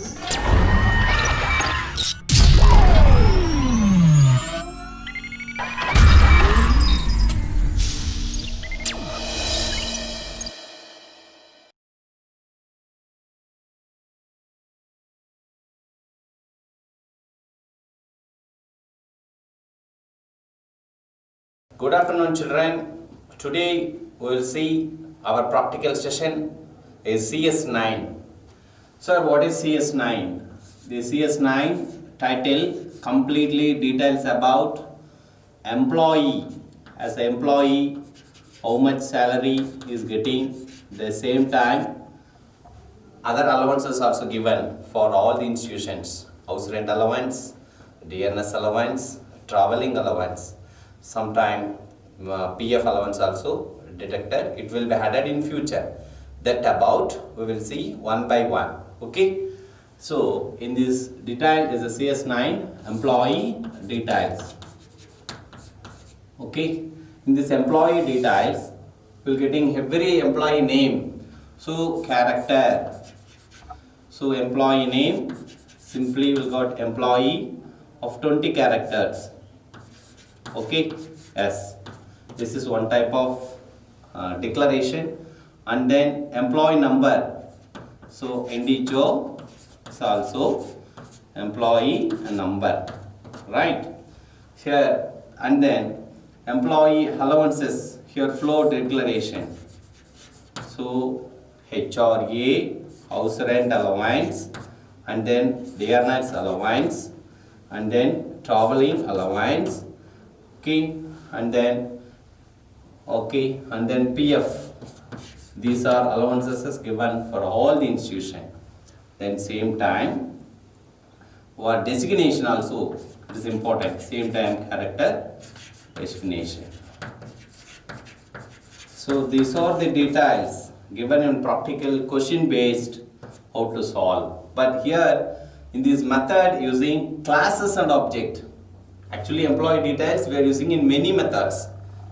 Good afternoon, children. Today we will see our practical session is CS9. Sir, what is CS9? The CS9 title completely details about employee. As an employee, how much salary is getting. The same time, other allowances also given for all the institutions. House rent allowance, DNS allowance, traveling allowance. Sometime PF allowance also detected. It will be added in future. That about we will see one by one. Okay. So in this detail is a CS9 employee details. Okay. In this employee details, we will getting every employee name. So character. So employee name, simply we got employee of 20 characters. Okay, yes, this is one type of declaration. And then employee number, so individual is also employee number, right? Here, and then employee allowances, here flow declaration. So HRA, house rent allowance, and then DNS allowance, and then traveling allowance. Okay, and then PF. These are allowances given for all the institution. Then same time, or designation also is important. Same time character designation. So these are the details given in practical question based how to solve. But here in this method using classes and object. Actually employee details we are using in many methods,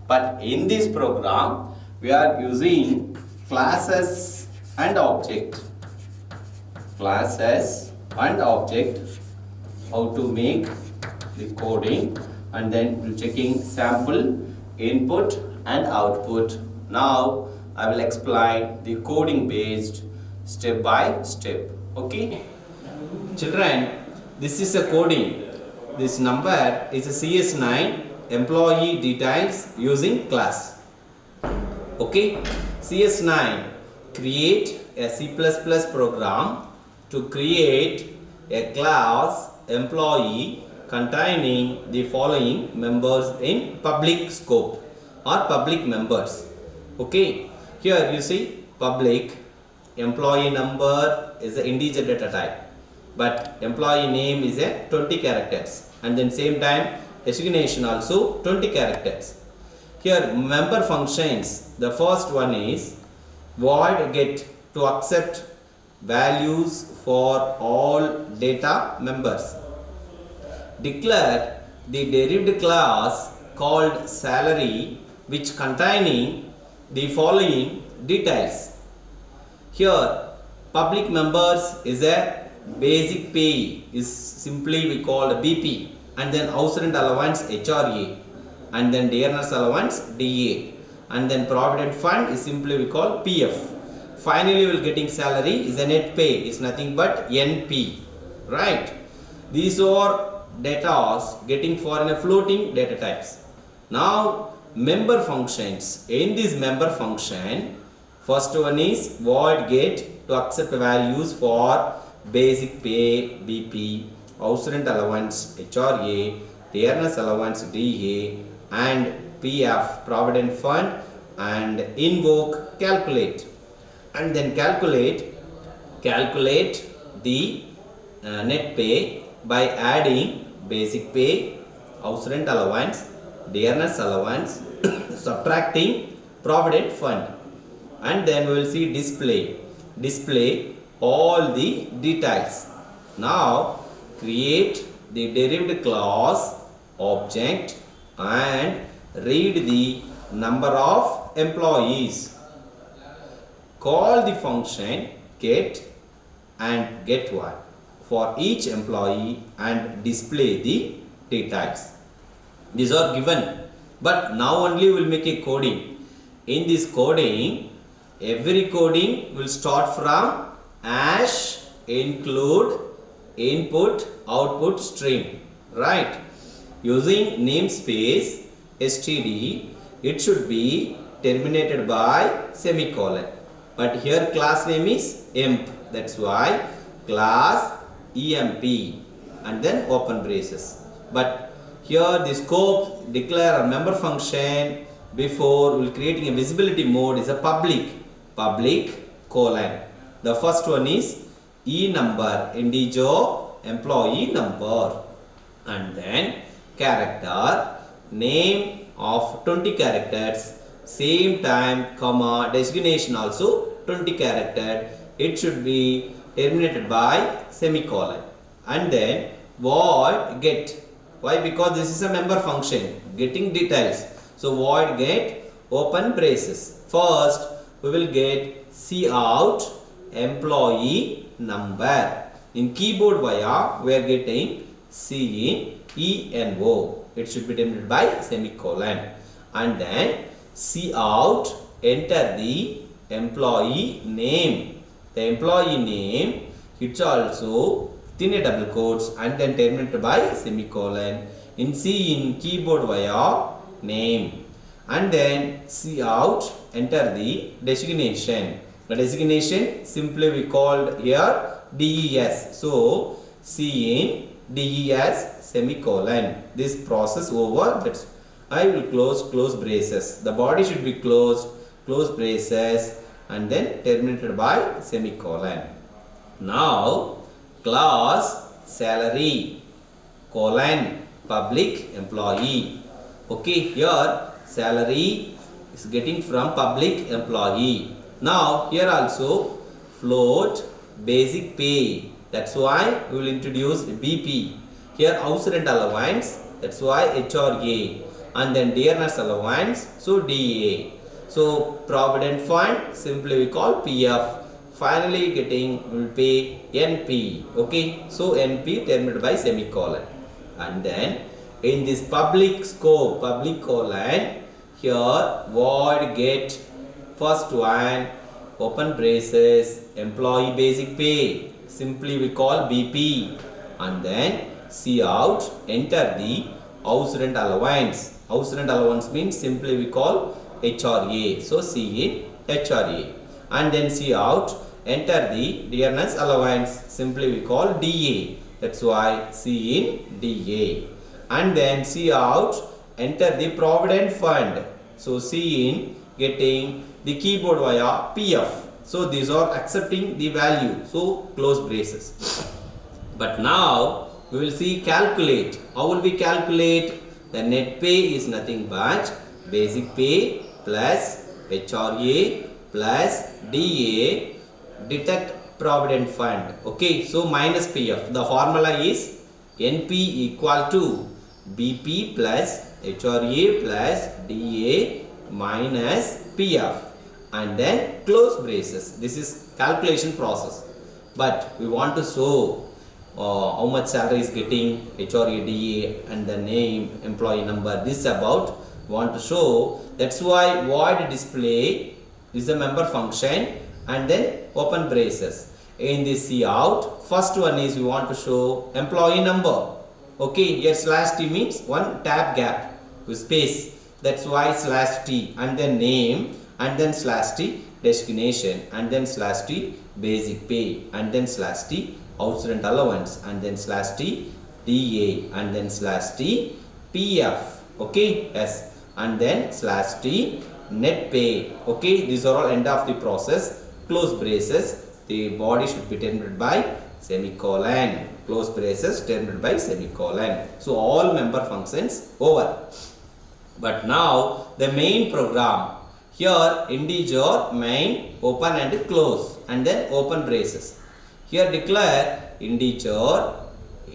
but in this program we are using classes and object. Classes and object, how to make the coding, and then we're checking sample input and output. Now I will explain the coding based step by step. Okay, children, this is a coding. This number is a CS9 employee details using class. Okay, CS9 create a C++ program to create a class employee containing the following members in public scope or public members. Okay, here you see public employee number is the integer data type, but employee name is a 20 characters. And then same time designation also 20 characters. Here member functions, the first one is void get to accept values for all data members. Declare the derived class called salary which containing the following details. Here public members is a basic pay is simply we call BP, and then house rent allowance HRA, and then DNS allowance DA, and then provident fund is simply we call PF. Finally we will getting salary is a net pay, is nothing but NP, right? These are data getting for in a floating data types. Now member functions. In this member function, first one is void get to accept values for basic pay BP, house rent allowance HRA, DNS allowance DA, and PF provident fund, and invoke calculate, and then calculate the net pay by adding basic pay, house rent allowance, DNS allowance, subtracting provident fund, and then we will see display all the details. Now create the derived class object and read the number of employees. Call the function get and get one. for each employee and display the details. These are given, but now only we will make a coding. In this coding, every coding will start from hash include input output stream, right? Using namespace std, it should be terminated by semicolon, but here class name is emp, that's why class emp and then open braces. But here the scope declare a member function before will creating a visibility mode is a public colon. The first one is e number, integer employee number, and then character name of 20 characters, same time comma designation also 20 character, it should be terminated by semicolon, and then void get. Why? Because this is a member function getting details, so void get open braces. First we will get cout employee number. In keyboard via we are getting CINENO, it should be terminated by semicolon, and then cout enter the employee name. The employee name, it's also within a double quotes and then terminated by semicolon. In keyboard via name, and then cout enter the designation. The designation simply we called here DES, so DES semicolon. This process over. That's I will close braces. The body should be close braces and then terminated by semicolon. Now class salary colon public employee. Okay, here salary is getting from public employee. Now here also float basic pay, that's why we will introduce BP. Here house rent allowance, that's why HRA, and then dearness allowance, so DA. So provident fund simply we call PF. Finally getting will pay NP. Okay, so NP terminated by semicolon, and then in this public scope public colon, here void get first one open braces employee basic pay, simply we call BP, and then cout enter the house rent allowance. House rent allowance means simply we call HRA, so HRA, and then cout enter the dearness allowance, simply we call DA, that's why DA, and then cout enter the provident fund, so getting the keyboard via PF. So these are accepting the value, so close braces. But now we will see calculate. How will we calculate? The net pay is nothing but basic pay plus HRA plus DA deduct provident fund. Okay, so minus PF. The formula is NP equal to BP plus HRA plus DA minus PF, and then close braces. This is calculation process, but we want to show how much salary is getting, HRA, DA, and the name, employee number. This is about want to show. That's why void display is a member function, and then open braces. In this cout, first one is we want to show employee number. Okay, here slash t means one tab gap with space. That's why slash t, and then name, and then slash t designation, and then slash t basic pay, and then slash t house rent allowance, and then slash t DA, and then slash t PF. Okay, yes, and then slash t net pay. Okay, these are all end of the process. Close braces. The body should be terminated by semicolon. Close braces terminated by semicolon. So all member functions over. But now the main program. Here integer main open and close, and then open braces. Here declare integer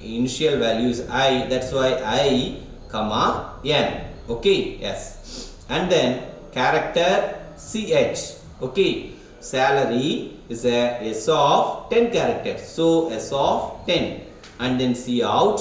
initial value is I, that's why I comma n. Okay, yes, and then character ch. Okay, salary is a S of 10 characters. So S of 10, and then see out,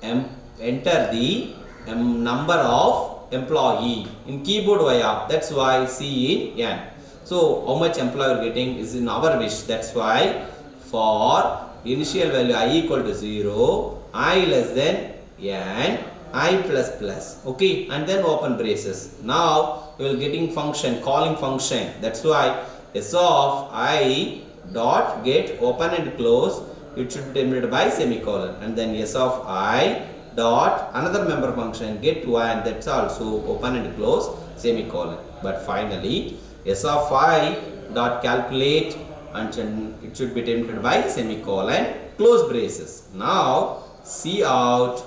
enter the number of employee in keyboard via. That's why C in N. So how much employee are getting is in our wish. That's why for initial value I equal to 0, I less than N, I plus plus. Okay, and then open braces. Now we will getting function, calling function. That's why S of I dot get open and close. It should be terminated by semicolon, and then S of I dot another member function get one. That's also open and close semicolon. But finally S of I dot calculate, and it should be terminated by semicolon, close braces. Now see out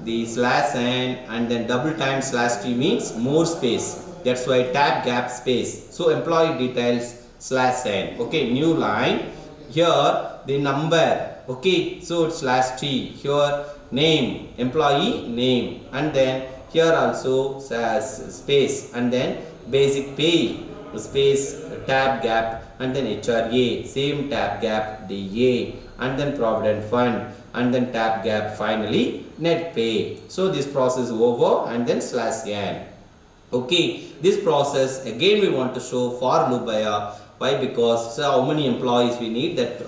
the slash n, and then double time slash t means more space. That's why tab gap space. So employee details slash n. Okay, new line. Here the number. Okay, so it's slash t. Here name, employee name, and then here also space, and then basic pay space tab gap, and then HRA same tab gap DA, and then provident fund, and then tab gap, finally net pay. So this process over, and then slash n. Okay, this process again we want to show for loop via. Why? Because so how many employees we need, that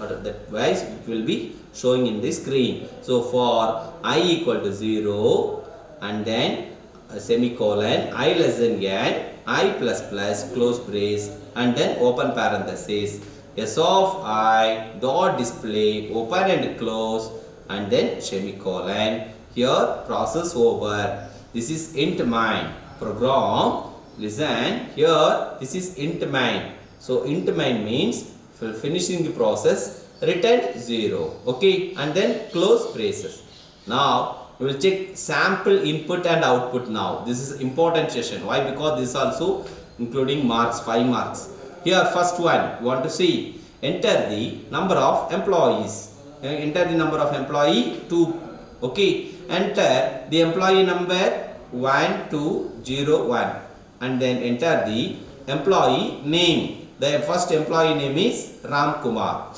wise it will be showing in the screen. So for I equal to 0, and then a semicolon, I less than n, I plus plus, close brace, and then open parenthesis, S of I dot display, open and close, and then semicolon. Here process over. This is int main program. Listen here, this is int main. So int main means for finishing the process return 0. Okay, and then close braces. Now we will check sample input and output. Now this is important session. Why? Because this is also including marks, 5 marks. Here first one you want to see, enter the number of employees. Enter the number of employee 2. Okay, enter the employee number 1201, and then enter the employee name. The first employee name is Ram Kumar,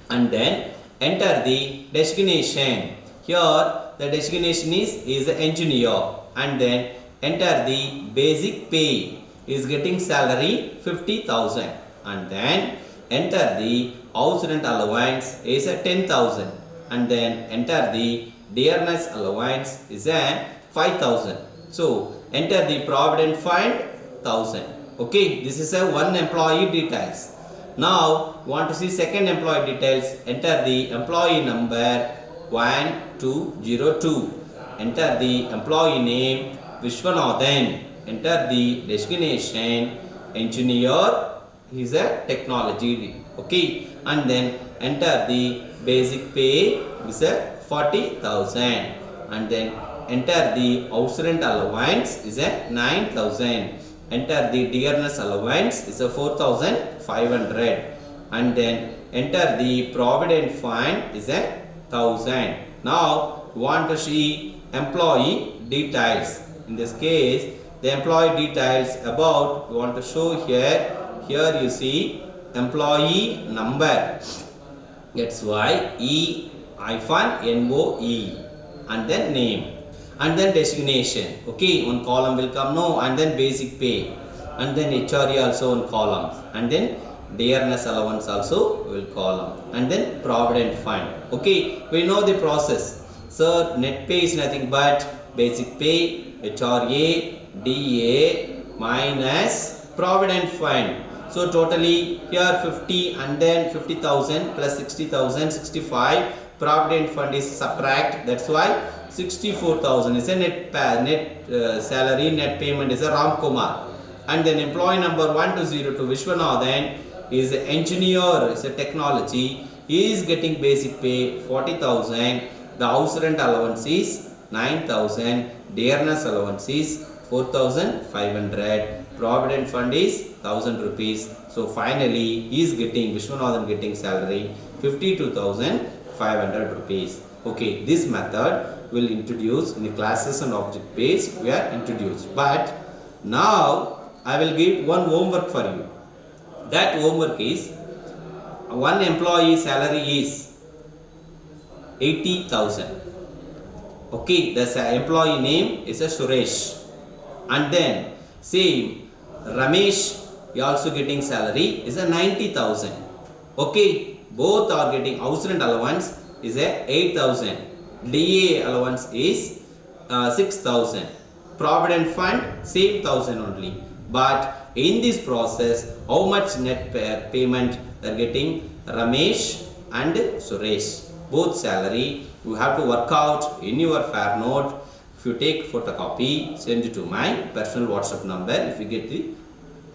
and then enter the designation. Here the designation is engineer, and then enter the basic pay is getting salary 50,000, and then enter the house rent allowance is a 10,000, and then enter the dearness allowance is a 5,000. So enter the provident fund 1,000. Okay, this is a one employee details. Now want to see second employee details. Enter the employee number 1202. Enter the employee name Vishwanathan. Enter the designation engineer. He is a technology. Okay, and then enter the basic pay is a 40,000, and then enter the house rent allowance is a 9,000. Enter the dearness allowance is a 4,500, and then enter the provident fund is a 1,000. Now want to see employee details. In this case the employee details about we want to show here. Here you see employee number. That's why E-NOE, and then name, and then designation. Okay, one column will come, no, and then basic pay, and then HRA also one column, and then dearness allowance also will column, and then provident fund. Okay, we know the process. So net pay is nothing but basic pay, HRA, DA minus provident fund. So totally here 50, and then 50,000 plus 60,000, 65. Provident fund is subtract. That's why 64,000 is a net salary. Net payment is a Ram Kumar, and then employee number 1202 Vishwanathan is an engineer, is a technology. He is getting basic pay 40,000. The house rent allowance is 9,000. Dearness allowance is 4,500. Provident fund is 1,000 rupees. So finally he is getting, Vishwanathan getting salary 52,500 rupees. Okay, this method will introduce in the classes and object based we are introduced. But now I will give one homework for you. That homework is one employee salary is 80,000. Okay, the employee name is a Suresh. And then same Ramesh also getting salary is a 90,000. Okay, both are getting house rent allowance is a 8,000. DA allowance is 6,000. Provident fund same 1,000 only. But in this process, how much net payment they are getting? Ramesh and Suresh, both salary. You have to work out in your fair note. If you take photocopy, send it to my personal WhatsApp number if you get the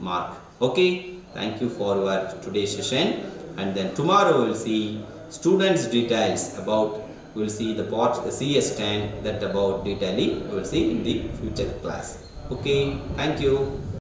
mark. Okay, thank you for your today's session, and then tomorrow we will see students details about, we will see the part the CS10 that about detailing we will see in the future class. Okay, thank you.